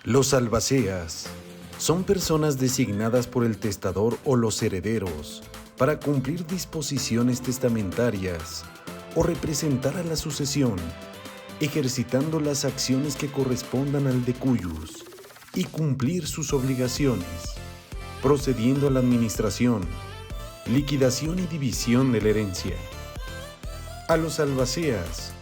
Los albaceas son personas designadas por el testador o los herederos para cumplir disposiciones testamentarias o representar a la sucesión, ejercitando las acciones que correspondan al decuyus y cumplir sus obligaciones, procediendo a la administración, liquidación y división de la herencia. A los albaceas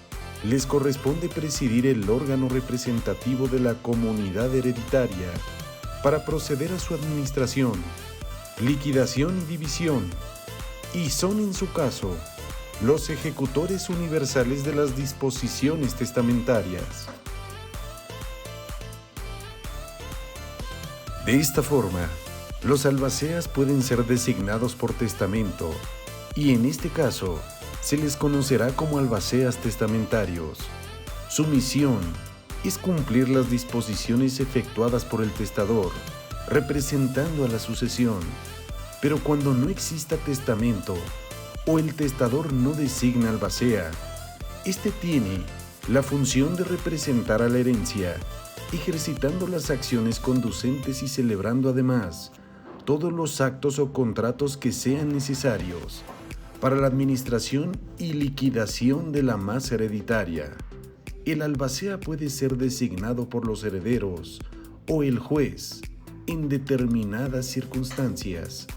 les corresponde presidir el órgano representativo de la comunidad hereditaria para proceder a su administración, liquidación y división, y son en su caso los ejecutores universales de las disposiciones testamentarias. De esta forma, los albaceas pueden ser designados por testamento y en este caso se les conocerá como albaceas testamentarios. Su misión es cumplir las disposiciones efectuadas por el testador, representando a la sucesión, pero cuando no exista testamento o el testador no designa albacea, éste tiene la función de representar a la herencia, ejercitando las acciones conducentes y celebrando además todos los actos o contratos que sean necesarios para la administración y liquidación de la masa hereditaria. El albacea puede ser designado por los herederos o el juez en determinadas circunstancias.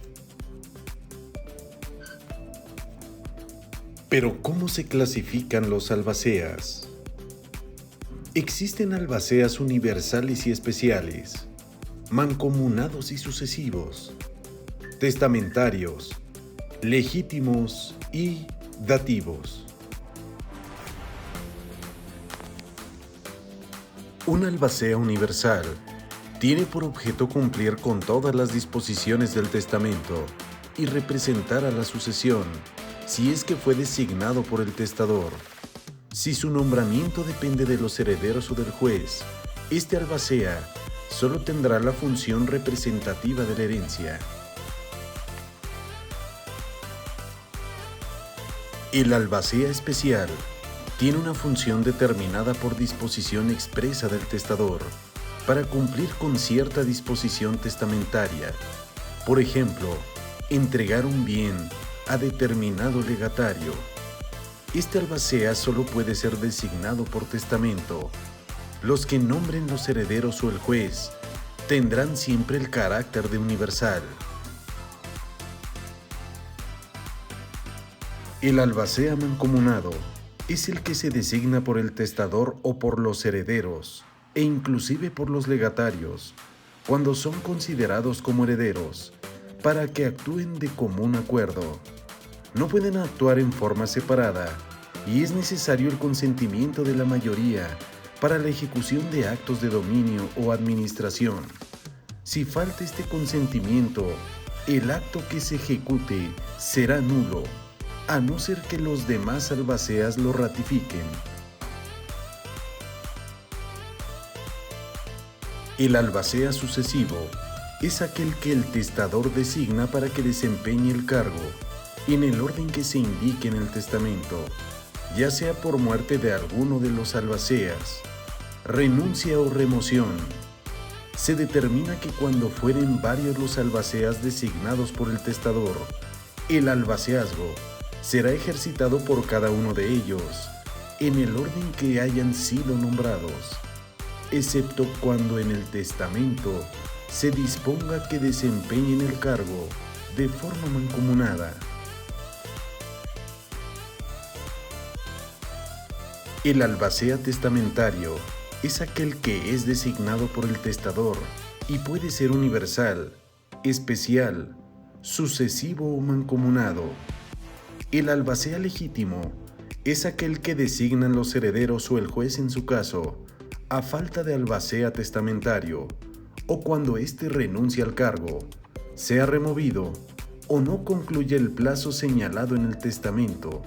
Pero, ¿cómo se clasifican los albaceas? Existen albaceas universales y especiales, mancomunados y sucesivos, testamentarios, legítimos y dativos. Una albacea universal tiene por objeto cumplir con todas las disposiciones del testamento y representar a la sucesión si es que fue designado por el testador. Si su nombramiento depende de los herederos o del juez, este albacea solo tendrá la función representativa de la herencia. El albacea especial tiene una función determinada por disposición expresa del testador para cumplir con cierta disposición testamentaria. Por ejemplo, entregar un bien a determinado legatario. Este albacea solo puede ser designado por testamento. Los que nombren los herederos o el juez tendrán siempre el carácter de universal. El albacea mancomunado es el que se designa por el testador o por los herederos, e inclusive por los legatarios, cuando son considerados como herederos, para que actúen de común acuerdo. No pueden actuar en forma separada, y es necesario el consentimiento de la mayoría para la ejecución de actos de dominio o administración. Si falta este consentimiento, el acto que se ejecute será nulo, a no ser que los demás albaceas lo ratifiquen. El albacea sucesivo es aquel que el testador designa para que desempeñe el cargo en el orden que se indique en el testamento, ya sea por muerte de alguno de los albaceas, renuncia o remoción. Se determina que cuando fueren varios los albaceas designados por el testador, el albaceazgo será ejercitado por cada uno de ellos, en el orden que hayan sido nombrados, excepto cuando en el testamento se disponga que desempeñen el cargo de forma mancomunada. El albacea testamentario es aquel que es designado por el testador y puede ser universal, especial, sucesivo o mancomunado. El albacea legítimo es aquel que designan los herederos o el juez en su caso, a falta de albacea testamentario, o cuando éste renuncia al cargo, sea removido o no concluye el plazo señalado en el testamento.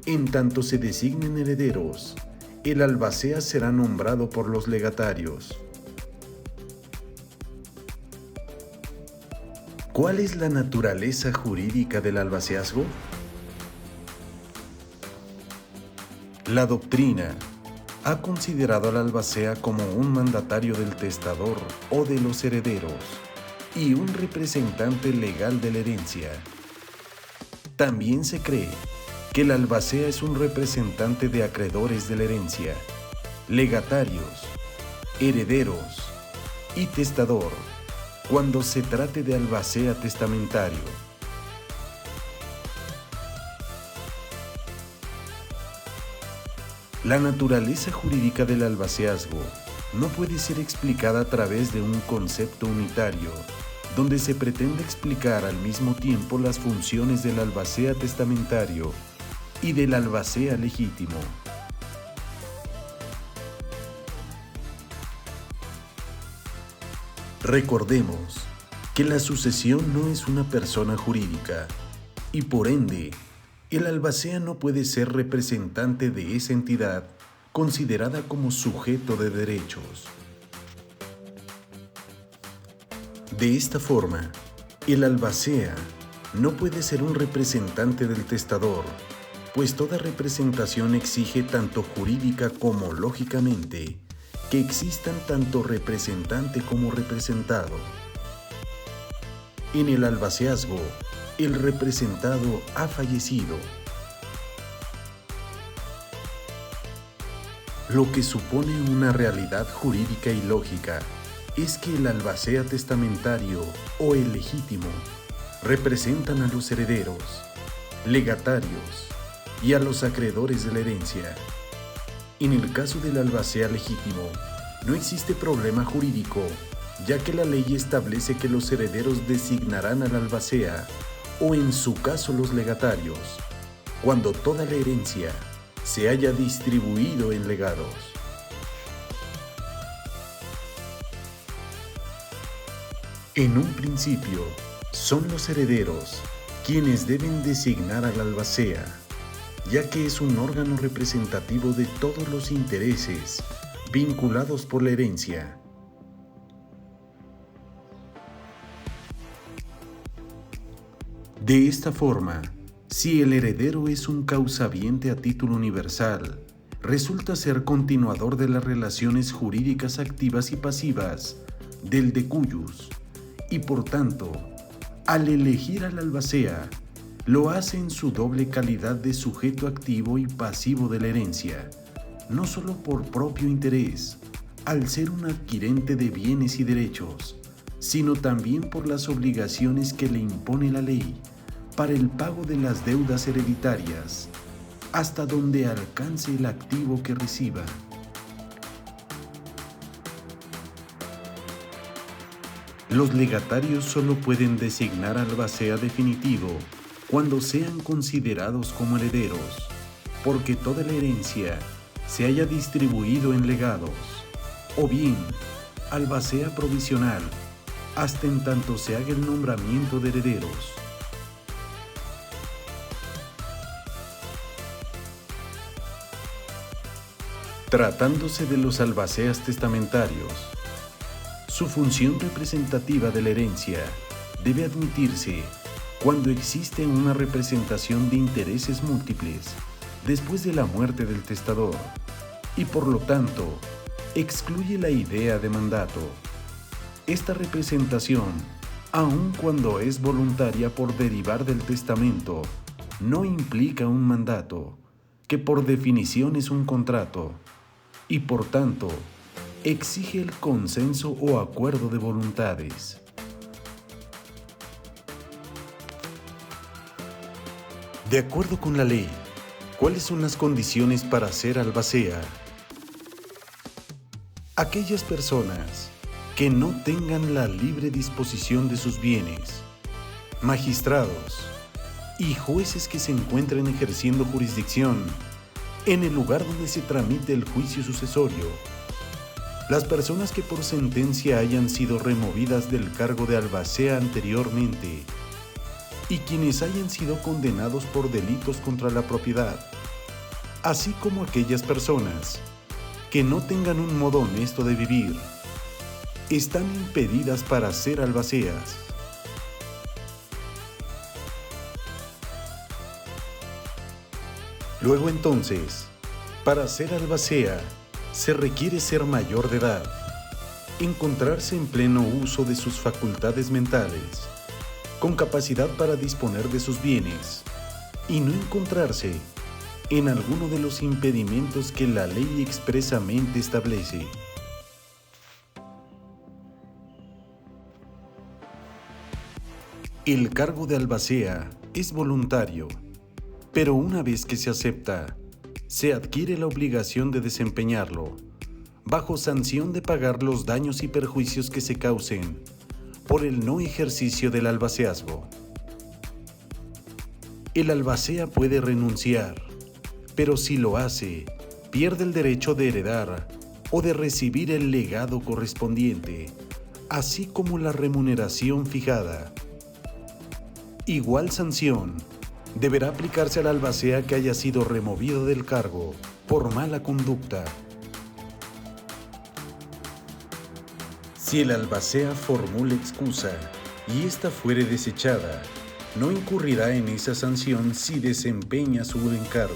En tanto se designen herederos, el albacea será nombrado por los legatarios. ¿Cuál es la naturaleza jurídica del albaceazgo? La doctrina ha considerado al albacea como un mandatario del testador o de los herederos y un representante legal de la herencia. También se cree que el albacea es un representante de acreedores de la herencia, legatarios, herederos y testador cuando se trate de albacea testamentario. La naturaleza jurídica del albaceazgo no puede ser explicada a través de un concepto unitario, donde se pretende explicar al mismo tiempo las funciones del albacea testamentario y del albacea legítimo. Recordemos que la sucesión no es una persona jurídica y por ende, el albacea no puede ser representante de esa entidad considerada como sujeto de derechos. De esta forma, el albacea no puede ser un representante del testador, pues toda representación exige tanto jurídica como lógicamente que existan tanto representante como representado. En el albaceazgo, el representado ha fallecido, lo que supone una realidad jurídica y lógica es que el albacea testamentario o el legítimo representan a los herederos, legatarios y a los acreedores de la herencia. En el caso del albacea legítimo, no existe problema jurídico, ya que la ley establece que los herederos designarán al albacea o en su caso los legatarios, cuando toda la herencia se haya distribuido en legados. En un principio, son los herederos quienes deben designar al albacea, ya que es un órgano representativo de todos los intereses vinculados por la herencia. De esta forma, si el heredero es un causaviente a título universal, resulta ser continuador de las relaciones jurídicas activas y pasivas del de cuyos, y por tanto, al elegir al albacea, lo hace en su doble calidad de sujeto activo y pasivo de la herencia, no solo por propio interés, al ser un adquirente de bienes y derechos, sino también por las obligaciones que le impone la ley para el pago de las deudas hereditarias, hasta donde alcance el activo que reciba. Los legatarios solo pueden designar albacea definitivo cuando sean considerados como herederos, porque toda la herencia se haya distribuido en legados, o bien albacea provisional, hasta en tanto se haga el nombramiento de herederos. Tratándose de los albaceas testamentarios, su función representativa de la herencia debe admitirse cuando existe una representación de intereses múltiples después de la muerte del testador y por lo tanto excluye la idea de mandato. Esta representación, aun cuando es voluntaria por derivar del testamento, no implica un mandato, que por definición es un contrato, y por tanto exige el consenso o acuerdo de voluntades. De acuerdo con la ley, ¿cuáles son las condiciones para ser albacea? Aquellas personas que no tengan la libre disposición de sus bienes, magistrados y jueces que se encuentren ejerciendo jurisdicción en el lugar donde se tramite el juicio sucesorio, las personas que por sentencia hayan sido removidas del cargo de albacea anteriormente y quienes hayan sido condenados por delitos contra la propiedad, así como aquellas personas que no tengan un modo honesto de vivir, están impedidas para ser albaceas. Luego entonces, Para ser albacea, se requiere ser mayor de edad, encontrarse en pleno uso de sus facultades mentales, con capacidad para disponer de sus bienes, y no encontrarse en alguno de los impedimentos que la ley expresamente establece. El cargo de albacea es voluntario, pero una vez que se acepta, se adquiere la obligación de desempeñarlo, bajo sanción de pagar los daños y perjuicios que se causen por el no ejercicio del albaceazgo. El albacea puede renunciar, pero si lo hace, pierde el derecho de heredar o de recibir el legado correspondiente, así como la remuneración fijada. Igual sanción deberá aplicarse al albacea que haya sido removido del cargo por mala conducta. Si el albacea formula excusa y ésta fuere desechada, no incurrirá en esa sanción si desempeña su encargo.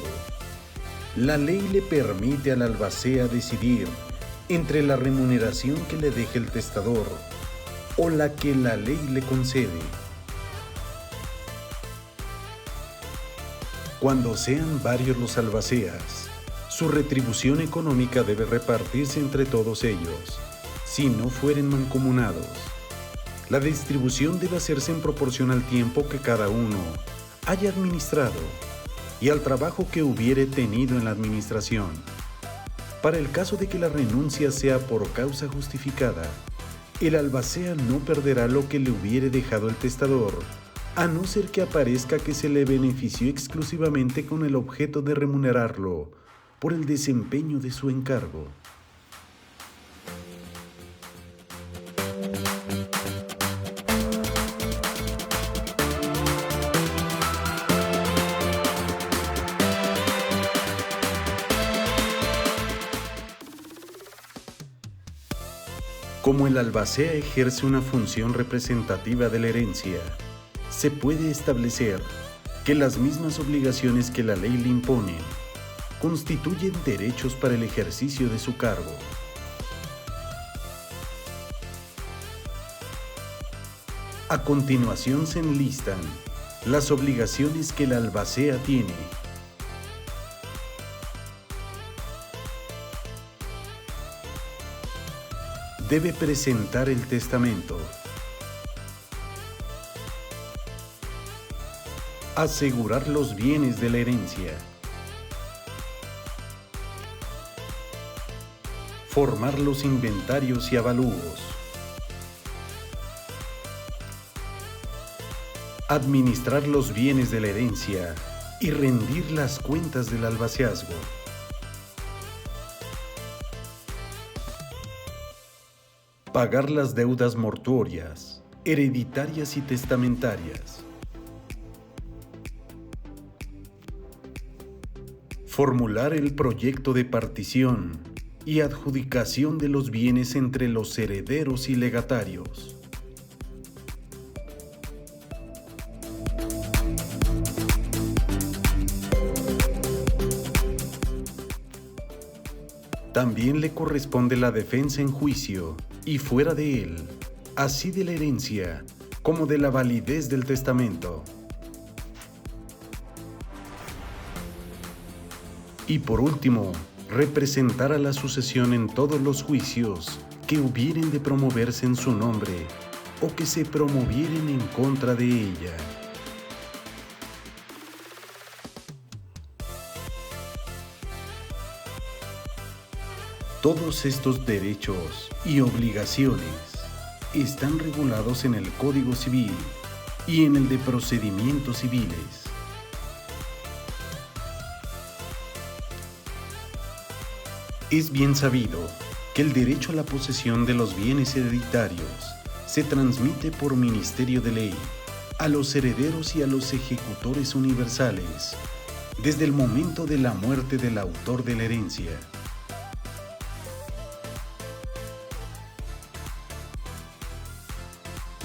La ley le permite al albacea decidir entre la remuneración que le deje el testador o la que la ley le concede. Cuando sean varios los albaceas, su retribución económica debe repartirse entre todos ellos, si no fueren mancomunados. La distribución debe hacerse en proporción al tiempo que cada uno haya administrado y al trabajo que hubiere tenido en la administración. Para el caso de que la renuncia sea por causa justificada, el albacea no perderá lo que le hubiere dejado el testador, a no ser que aparezca que se le benefició exclusivamente con el objeto de remunerarlo por el desempeño de su encargo. Como el albacea ejerce una función representativa de la herencia, se puede establecer que las mismas obligaciones que la ley le impone constituyen derechos para el ejercicio de su cargo. A continuación se enlistan las obligaciones que el albacea tiene. Debe presentar el testamento, asegurar los bienes de la herencia, formar los inventarios y avalúos, administrar los bienes de la herencia y rendir las cuentas del albaceazgo. Pagar las deudas mortuorias, hereditarias y testamentarias. Formular el proyecto de partición y adjudicación de los bienes entre los herederos y legatarios. También le corresponde la defensa en juicio y fuera de él, así de la herencia como de la validez del testamento. Y por último, representar a la sucesión en todos los juicios que hubieren de promoverse en su nombre o que se promovieren en contra de ella. Todos estos derechos y obligaciones están regulados en el Código Civil y en el de Procedimientos Civiles. Es bien sabido que el derecho a la posesión de los bienes hereditarios se transmite por ministerio de ley a los herederos y a los ejecutores universales desde el momento de la muerte del autor de la herencia.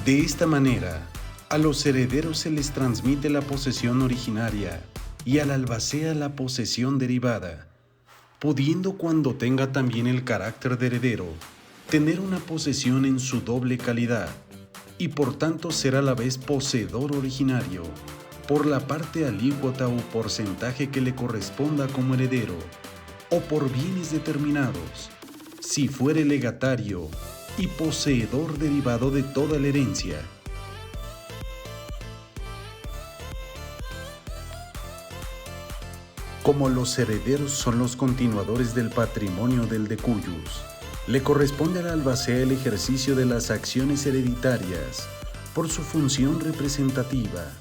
De esta manera, a los herederos se les transmite la posesión originaria y al albacea la posesión derivada, pudiendo cuando tenga también el carácter de heredero, tener una posesión en su doble calidad, y por tanto ser a la vez poseedor originario, por la parte alícuota o porcentaje que le corresponda como heredero, o por bienes determinados, si fuere legatario y poseedor derivado de toda la herencia. Como los herederos son los continuadores del patrimonio del decuyus, le corresponde al albacea el ejercicio de las acciones hereditarias por su función representativa.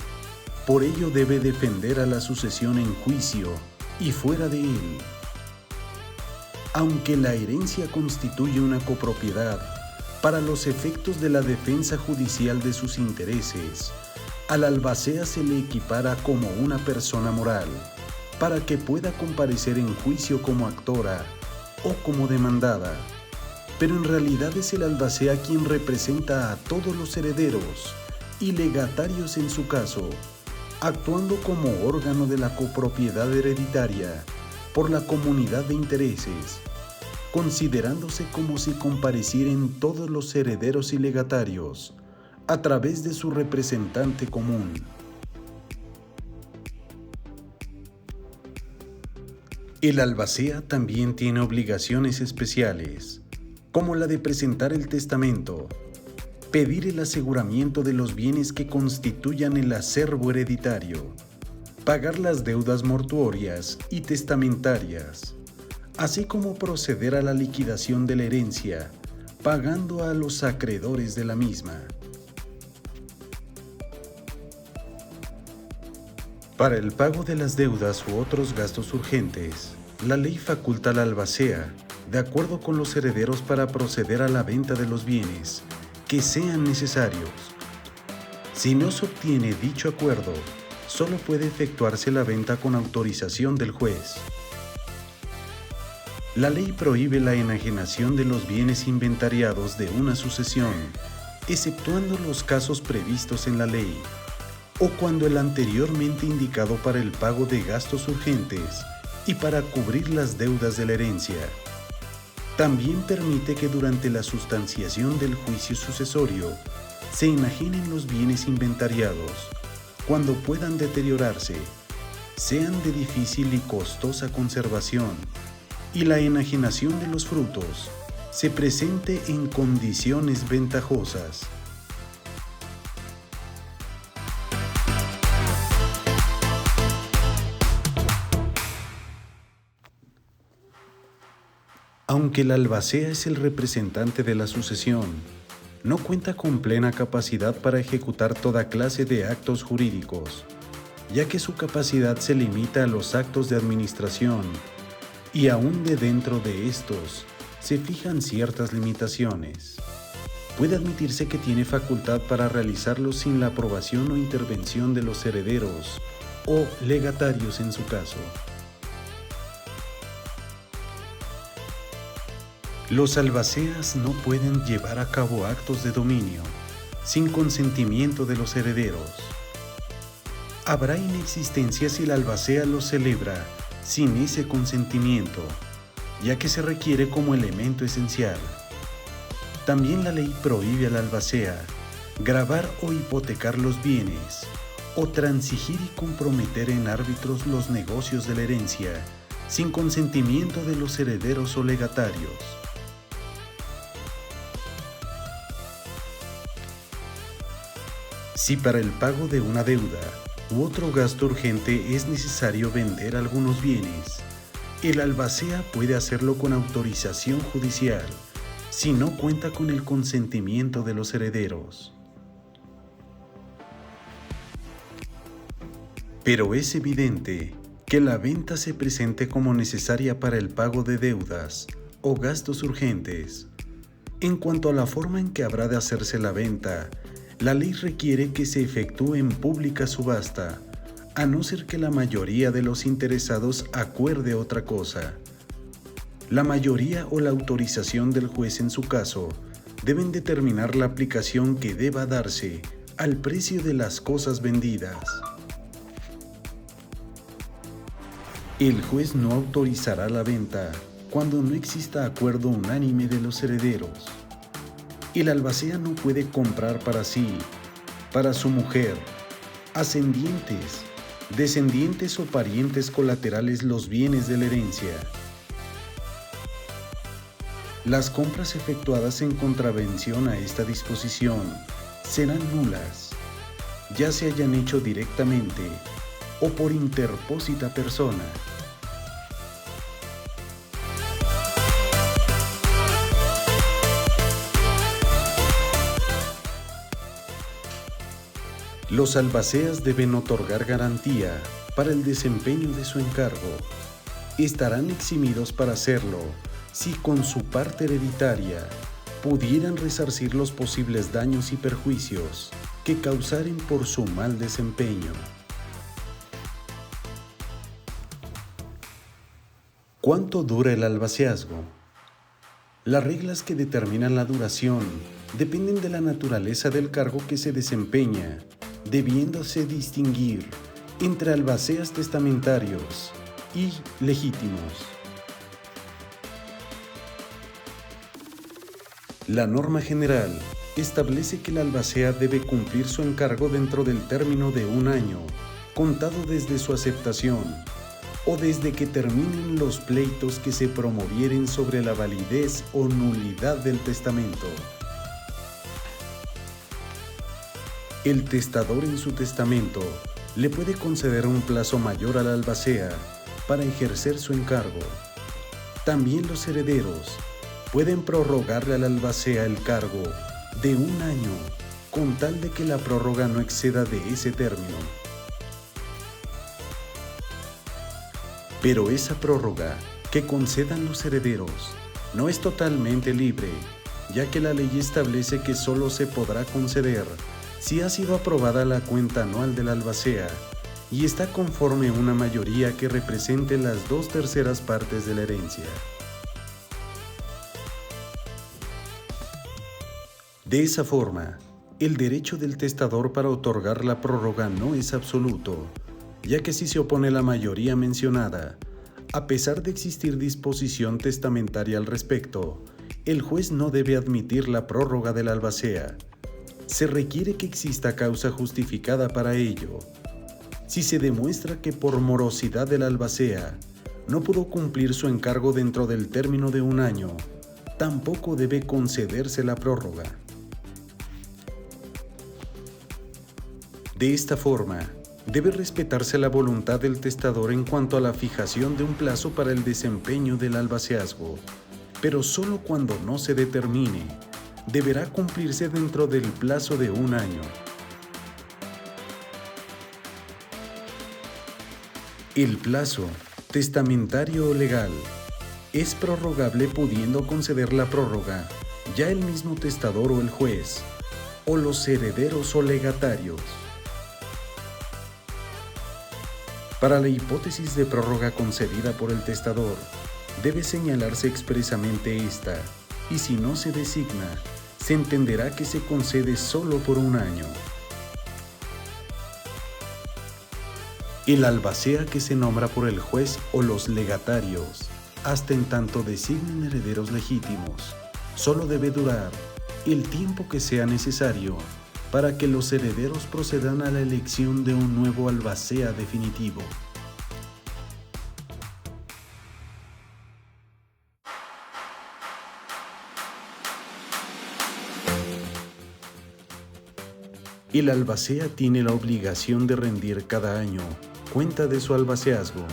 Por ello debe defender a la sucesión en juicio y fuera de él. Aunque la herencia constituye una copropiedad para los efectos de la defensa judicial de sus intereses, al albacea se le equipara como una persona moral, para que pueda comparecer en juicio como actora o como demandada, pero en realidad es el albacea quien representa a todos los herederos y legatarios en su caso, actuando como órgano de la copropiedad hereditaria por la comunidad de intereses, considerándose como si comparecieran todos los herederos y legatarios a través de su representante común. El albacea también tiene obligaciones especiales, como la de presentar el testamento, pedir el aseguramiento de los bienes que constituyan el acervo hereditario, pagar las deudas mortuorias y testamentarias, así como proceder a la liquidación de la herencia, pagando a los acreedores de la misma. Para el pago de las deudas u otros gastos urgentes, la ley faculta al albacea, de acuerdo con los herederos, para proceder a la venta de los bienes que sean necesarios. Si no se obtiene dicho acuerdo, solo puede efectuarse la venta con autorización del juez. La ley prohíbe la enajenación de los bienes inventariados de una sucesión, exceptuando los casos previstos en la ley, o cuando el anteriormente indicado para el pago de gastos urgentes y para cubrir las deudas de la herencia. También permite que durante la sustanciación del juicio sucesorio se enajenen los bienes inventariados, cuando puedan deteriorarse, sean de difícil y costosa conservación, y la enajenación de los frutos se presente en condiciones ventajosas. Aunque el albacea es el representante de la sucesión, no cuenta con plena capacidad para ejecutar toda clase de actos jurídicos, ya que su capacidad se limita a los actos de administración, y aún de dentro de estos se fijan ciertas limitaciones. Puede admitirse que tiene facultad para realizarlos sin la aprobación o intervención de los herederos o legatarios en su caso. Los albaceas no pueden llevar a cabo actos de dominio sin consentimiento de los herederos. Habrá inexistencia si el albacea los celebra sin ese consentimiento, ya que se requiere como elemento esencial. También la ley prohíbe al albacea gravar o hipotecar los bienes, o transigir y comprometer en árbitros los negocios de la herencia, sin consentimiento de los herederos o legatarios. Si para el pago de una deuda u otro gasto urgente es necesario vender algunos bienes, el albacea puede hacerlo con autorización judicial, si no cuenta con el consentimiento de los herederos. Pero es evidente que la venta se presente como necesaria para el pago de deudas o gastos urgentes. En cuanto a la forma en que habrá de hacerse la venta, la ley requiere que se efectúe en pública subasta, a no ser que la mayoría de los interesados acuerde otra cosa. La mayoría o la autorización del juez en su caso deben determinar la aplicación que deba darse al precio de las cosas vendidas. El juez no autorizará la venta cuando no exista acuerdo unánime de los herederos. El albacea no puede comprar para sí, para su mujer, ascendientes, descendientes o parientes colaterales los bienes de la herencia. Las compras efectuadas en contravención a esta disposición serán nulas, ya se hayan hecho directamente o por interpósita persona. Los albaceas deben otorgar garantía para el desempeño de su encargo. Estarán eximidos para hacerlo si con su parte hereditaria pudieran resarcir los posibles daños y perjuicios que causaren por su mal desempeño. ¿Cuánto dura el albaceazgo? Las reglas que determinan la duración dependen de la naturaleza del cargo que se desempeña, debiéndose distinguir entre albaceas testamentarios y legítimos. La norma general establece que el albacea debe cumplir su encargo dentro del término de 1 año, contado desde su aceptación, o desde que terminen los pleitos que se promovieren sobre la validez o nulidad del testamento. El testador en su testamento le puede conceder un plazo mayor al albacea para ejercer su encargo. También los herederos pueden prorrogarle al albacea el cargo de 1 año, con tal de que la prórroga no exceda de ese término. Pero esa prórroga que concedan los herederos no es totalmente libre, ya que la ley establece que solo se podrá conceder si ha sido aprobada la cuenta anual del albacea y está conforme una mayoría que represente las 2/3 partes de la herencia. De esa forma, el derecho del testador para otorgar la prórroga no es absoluto, ya que si se opone la mayoría mencionada, a pesar de existir disposición testamentaria al respecto, el juez no debe admitir la prórroga del albacea. Se requiere que exista causa justificada para ello. Si se demuestra que por morosidad del albacea no pudo cumplir su encargo dentro del término de 1 año, tampoco debe concederse la prórroga. De esta forma, debe respetarse la voluntad del testador en cuanto a la fijación de un plazo para el desempeño del albaceazgo, pero solo cuando no se determine, deberá cumplirse dentro del plazo de 1 año. El plazo, testamentario o legal, es prorrogable pudiendo conceder la prórroga ya el mismo testador o el juez, o los herederos o legatarios. Para la hipótesis de prórroga concedida por el testador, debe señalarse expresamente esta, y si no se designa, se entenderá que se concede solo por 1 año. El albacea que se nombra por el juez o los legatarios, hasta en tanto designen herederos legítimos, solo debe durar el tiempo que sea necesario para que los herederos procedan a la elección de un nuevo albacea definitivo. El albacea tiene la obligación de rendir cada año cuenta de su albaceazgo,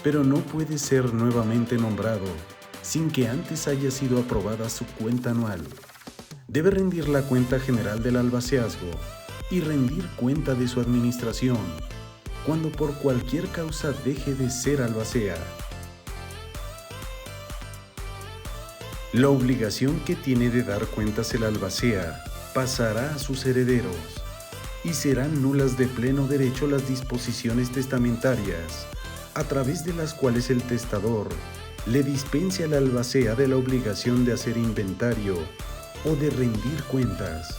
pero no puede ser nuevamente nombrado sin que antes haya sido aprobada su cuenta anual. Debe rendir la cuenta general del albaceazgo y rendir cuenta de su administración cuando por cualquier causa deje de ser albacea. La obligación que tiene de dar cuentas el albacea pasará a sus herederos y serán nulas de pleno derecho las disposiciones testamentarias, a través de las cuales el testador le dispense al albacea de la obligación de hacer inventario o de rendir cuentas.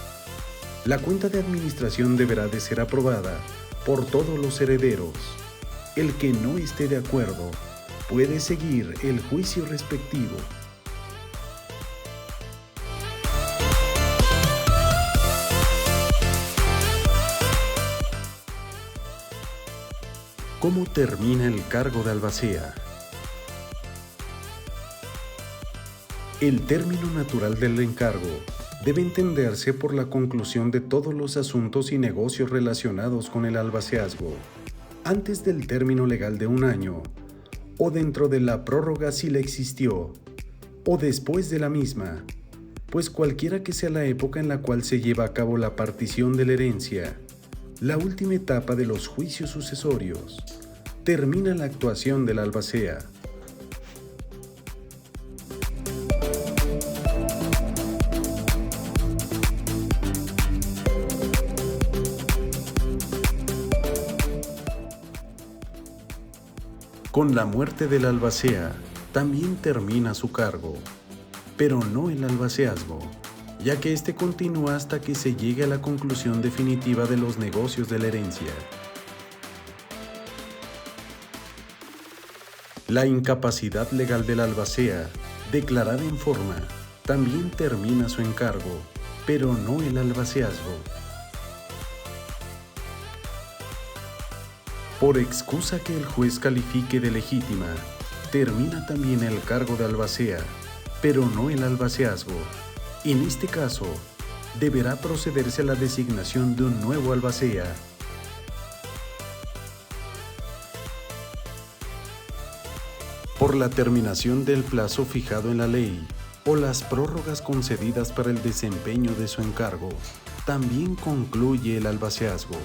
La cuenta de administración deberá de ser aprobada por todos los herederos. El que no esté de acuerdo puede seguir el juicio respectivo. ¿Cómo termina el cargo de albacea? El término natural del encargo debe entenderse por la conclusión de todos los asuntos y negocios relacionados con el albaceazgo, antes del término legal de 1 año, o dentro de la prórroga si la existió, o después de la misma, pues cualquiera que sea la época en la cual se lleva a cabo la partición de la herencia, la última etapa de los juicios sucesorios, termina la actuación del albacea. Con la muerte del albacea, también termina su cargo, pero no el albaceazgo, ya que éste continúa hasta que se llegue a la conclusión definitiva de los negocios de la herencia. La incapacidad legal del albacea, declarada en forma, también termina su encargo, pero no el albaceazgo. Por excusa que el juez califique de legítima, termina también el cargo de albacea, pero no el albaceazgo. En este caso, deberá procederse a la designación de un nuevo albacea. Por la terminación del plazo fijado en la ley o las prórrogas concedidas para el desempeño de su encargo, también concluye el albaceazgo.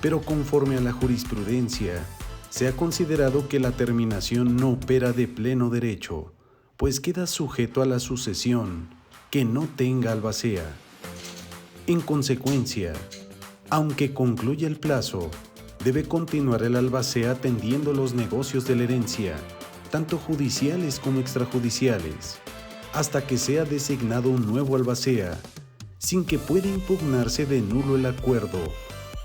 Pero conforme a la jurisprudencia, se ha considerado que la terminación no opera de pleno derecho, pues queda sujeto a la sucesión que no tenga albacea. En consecuencia, aunque concluya el plazo, debe continuar el albacea atendiendo los negocios de la herencia, tanto judiciales como extrajudiciales, hasta que sea designado un nuevo albacea, sin que pueda impugnarse de nulo el acuerdo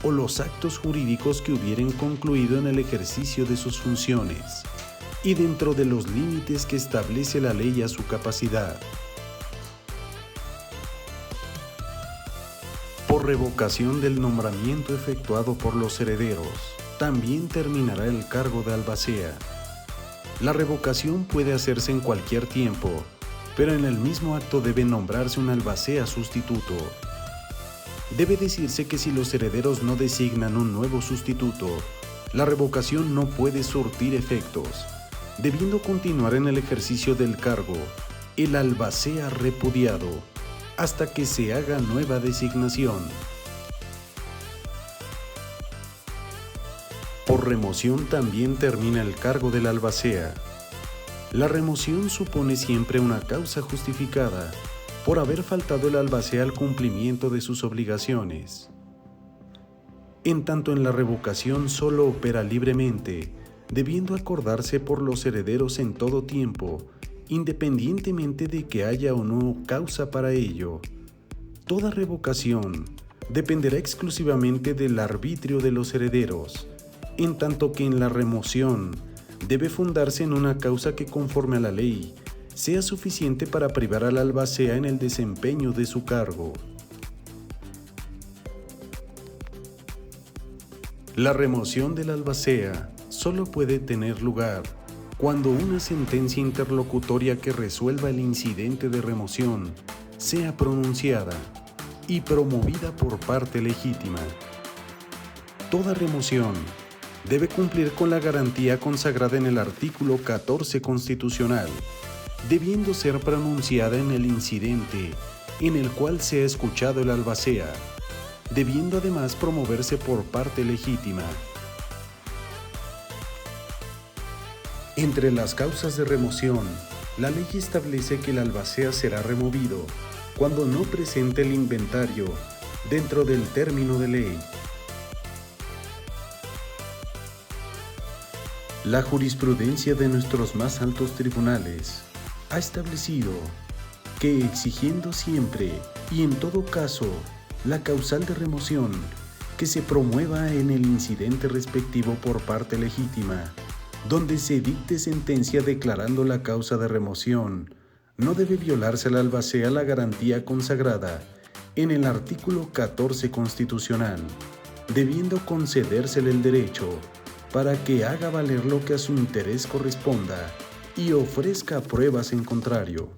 o los actos jurídicos que hubieran concluido en el ejercicio de sus funciones, y dentro de los límites que establece la ley a su capacidad. Por revocación del nombramiento efectuado por los herederos, también terminará el cargo de albacea. La revocación puede hacerse en cualquier tiempo, pero en el mismo acto debe nombrarse un albacea sustituto. Debe decirse que si los herederos no designan un nuevo sustituto, la revocación no puede surtir efectos, debiendo continuar en el ejercicio del cargo el albacea repudiado hasta que se haga nueva designación. Por remoción también termina el cargo del albacea. La remoción supone siempre una causa justificada por haber faltado el albacea al cumplimiento de sus obligaciones. En tanto en la revocación solo opera libremente, debiendo acordarse por los herederos en todo tiempo, independientemente de que haya o no causa para ello. Toda revocación dependerá exclusivamente del arbitrio de los herederos, en tanto que en la remoción debe fundarse en una causa que conforme a la ley sea suficiente para privar al albacea en el desempeño de su cargo. La remoción del albacea solo puede tener lugar cuando una sentencia interlocutoria que resuelva el incidente de remoción sea pronunciada y promovida por parte legítima. Toda remoción debe cumplir con la garantía consagrada en el artículo 14 constitucional, debiendo ser pronunciada en el incidente en el cual se ha escuchado el albacea, debiendo además promoverse por parte legítima. Entre las causas de remoción, la ley establece que el albacea será removido cuando no presente el inventario dentro del término de ley. La jurisprudencia de nuestros más altos tribunales ha establecido que, exigiendo siempre y en todo caso la causal de remoción, que se promueva en el incidente respectivo por parte legítima, donde se dicte sentencia declarando la causa de remoción, no debe violarse al albacea la garantía consagrada en el artículo 14 constitucional, debiendo concedérsele el derecho para que haga valer lo que a su interés corresponda y ofrezca pruebas en contrario.